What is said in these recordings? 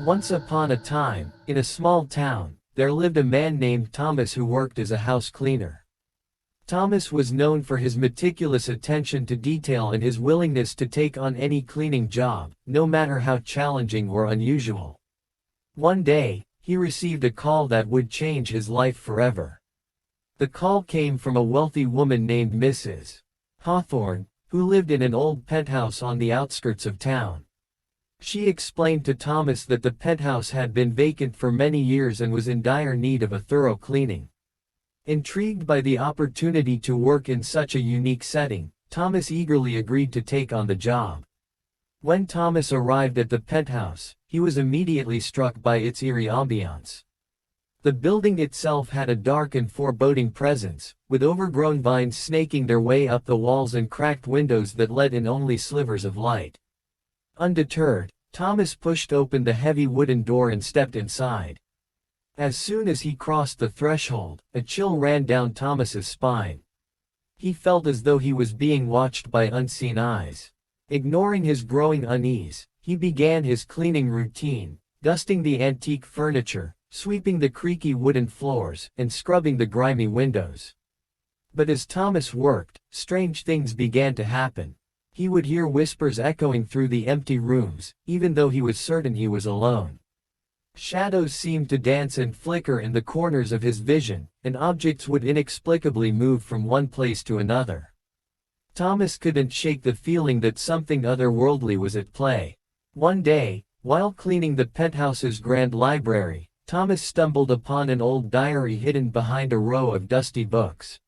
Once upon a time, in a small town, there lived a man named Thomas who worked as a house cleaner. Thomas was known for his meticulous attention to detail and his willingness to take on any cleaning job, no matter how challenging or unusual. One day, he received a call that would change his life forever. The call came from a wealthy woman named Mrs. Hawthorne, who lived in an old penthouse on the outskirts of town. She explained to Thomas that the penthouse had been vacant for many years and was in dire need of a thorough cleaning. Intrigued by the opportunity to work in such a unique setting, Thomas eagerly agreed to take on the job. When Thomas arrived at the penthouse, he was immediately struck by its eerie ambiance. The building itself had a dark and foreboding presence, with overgrown vines snaking their way up the walls and cracked windows that let in only slivers of light. Undeterred, Thomas pushed open the heavy wooden door and stepped inside. As soon as he crossed the threshold, a chill ran down Thomas's spine. He felt as though he was being watched by unseen eyes. Ignoring his growing unease, he began his cleaning routine, dusting the antique furniture, sweeping the creaky wooden floors, and scrubbing the grimy windows. But as Thomas worked, strange things began to happen. He would hear whispers echoing through the empty rooms, even though he was certain he was alone. Shadows seemed to dance and flicker in the corners of his vision, and objects would inexplicably move from one place to another. Thomas couldn't shake the feeling that something otherworldly was at play. One day, while cleaning the penthouse's grand library, Thomas stumbled upon an old diary hidden behind a row of dusty books.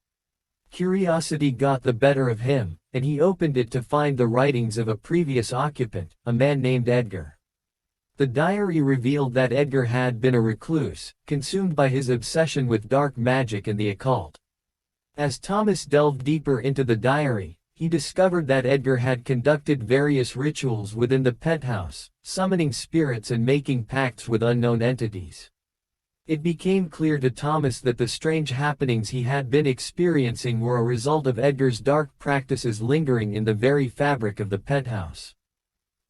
Curiosity got the better of him, and he opened it to find the writings of a previous occupant, a man named Edgar. The diary revealed that Edgar had been a recluse, consumed by his obsession with dark magic and the occult. As Thomas delved deeper into the diary, he discovered that Edgar had conducted various rituals within the penthouse, summoning spirits and making pacts with unknown entities. It became clear to Thomas that the strange happenings he had been experiencing were a result of Edgar's dark practices lingering in the very fabric of the penthouse.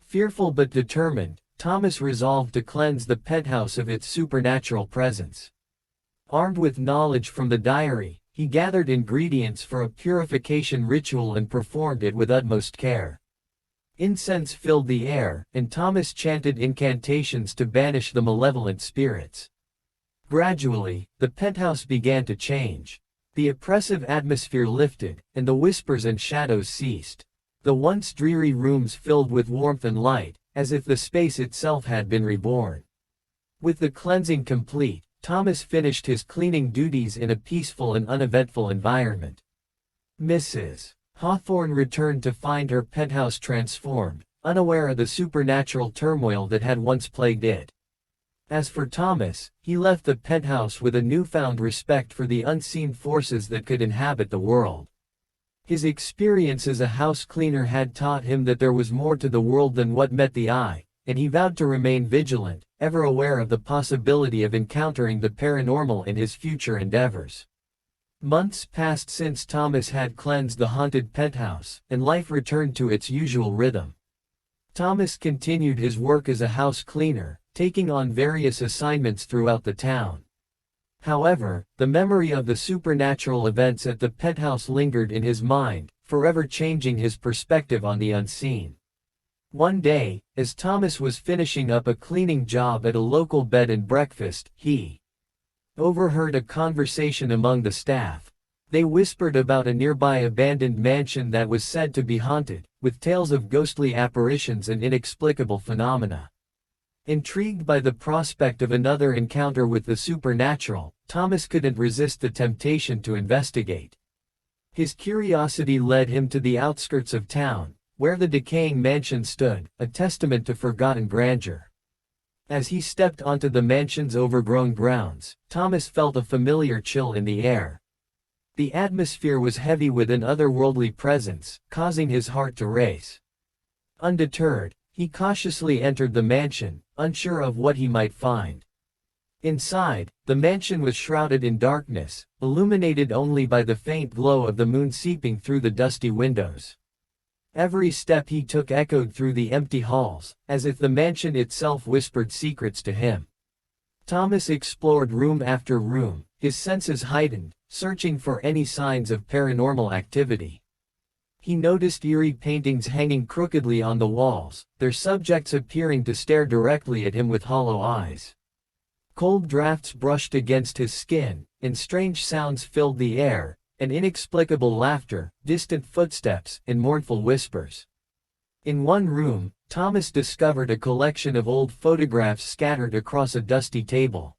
Fearful but determined, Thomas resolved to cleanse the penthouse of its supernatural presence. Armed with knowledge from the diary, he gathered ingredients for a purification ritual and performed it with utmost care. Incense filled the air, and Thomas chanted incantations to banish the malevolent spirits. Gradually, the penthouse began to change. The oppressive atmosphere lifted, and the whispers and shadows ceased. The once dreary rooms filled with warmth and light, as if the space itself had been reborn. With the cleansing complete, Thomas finished his cleaning duties in a peaceful and uneventful environment. Mrs. Hawthorne returned to find her penthouse transformed, unaware of the supernatural turmoil that had once plagued it. As for Thomas, he left the penthouse with a newfound respect for the unseen forces that could inhabit the world. His experience as a house cleaner had taught him that there was more to the world than what met the eye, and he vowed to remain vigilant, ever aware of the possibility of encountering the paranormal in his future endeavors. Months passed since Thomas had cleansed the haunted penthouse, and life returned to its usual rhythm. Thomas continued his work as a house cleaner, taking on various assignments throughout the town. However, the memory of the supernatural events at the penthouse lingered in his mind, forever changing his perspective on the unseen. One day, as Thomas was finishing up a cleaning job at a local bed and breakfast, he overheard a conversation among the staff. They whispered about a nearby abandoned mansion that was said to be haunted, with tales of ghostly apparitions and inexplicable phenomena. Intrigued by the prospect of another encounter with the supernatural, Thomas couldn't resist the temptation to investigate. His curiosity led him to the outskirts of town, where the decaying mansion stood, a testament to forgotten grandeur. As he stepped onto the mansion's overgrown grounds, Thomas felt a familiar chill in the air. The atmosphere was heavy with an otherworldly presence, causing his heart to race. Undeterred, he cautiously entered the mansion, unsure of what he might find. Inside, the mansion was shrouded in darkness, illuminated only by the faint glow of the moon seeping through the dusty windows. Every step he took echoed through the empty halls, as if the mansion itself whispered secrets to him. Thomas explored room after room, his senses heightened, searching for any signs of paranormal activity. He noticed eerie paintings hanging crookedly on the walls, their subjects appearing to stare directly at him with hollow eyes. Cold drafts brushed against his skin, and strange sounds filled the air, an inexplicable laughter, distant footsteps, and mournful whispers. In one room, Thomas discovered a collection of old photographs scattered across a dusty table.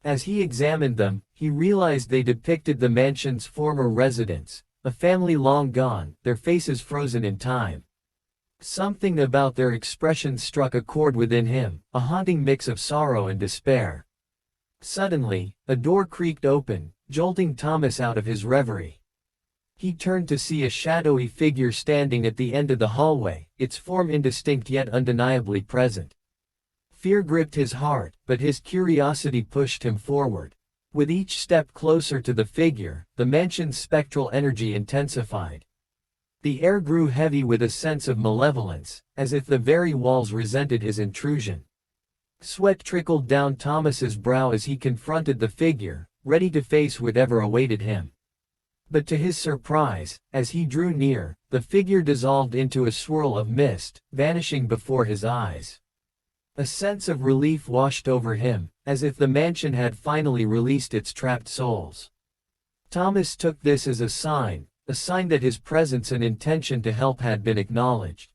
As he examined them, he realized they depicted the mansion's former residents, a family long gone, their faces frozen in time. Something about their expressions struck a chord within him, a haunting mix of sorrow and despair. Suddenly, a door creaked open, jolting Thomas out of his reverie. He turned to see a shadowy figure standing at the end of the hallway, its form indistinct yet undeniably present. Fear gripped his heart, but his curiosity pushed him forward. With each step closer to the figure, the mansion's spectral energy intensified. The air grew heavy with a sense of malevolence, as if the very walls resented his intrusion. Sweat trickled down Thomas's brow as he confronted the figure, ready to face whatever awaited him. But to his surprise, as he drew near, the figure dissolved into a swirl of mist, vanishing before his eyes. A sense of relief washed over him, as if the mansion had finally released its trapped souls. Thomas took this as a sign that his presence and intention to help had been acknowledged.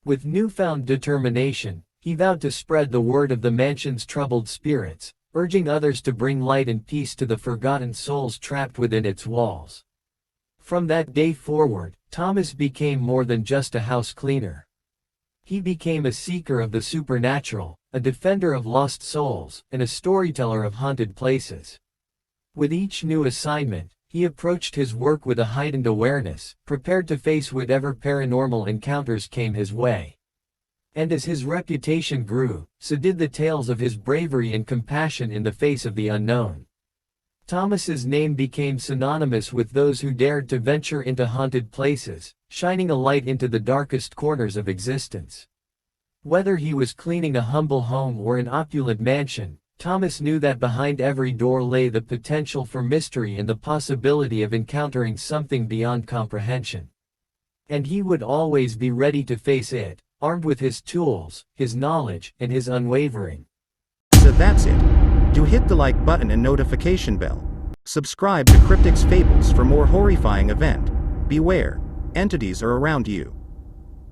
With newfound determination, he vowed to spread the word of the mansion's troubled spirits, urging others to bring light and peace to the forgotten souls trapped within its walls. From that day forward, Thomas became more than just a house cleaner. He became a seeker of the supernatural, a defender of lost souls, and a storyteller of haunted places. With each new assignment, he approached his work with a heightened awareness, prepared to face whatever paranormal encounters came his way. And as his reputation grew, so did the tales of his bravery and compassion in the face of the unknown. Thomas's name became synonymous with those who dared to venture into haunted places, shining a light into the darkest corners of existence. Whether he was cleaning a humble home or an opulent mansion, Thomas knew that behind every door lay the potential for mystery and the possibility of encountering something beyond comprehension. And he would always be ready to face it, armed with his tools, his knowledge, and his unwavering. So that's it. Do hit the like button and notification bell. Subscribe to Cryptic's Fables for more horrifying event. Beware, entities are around you.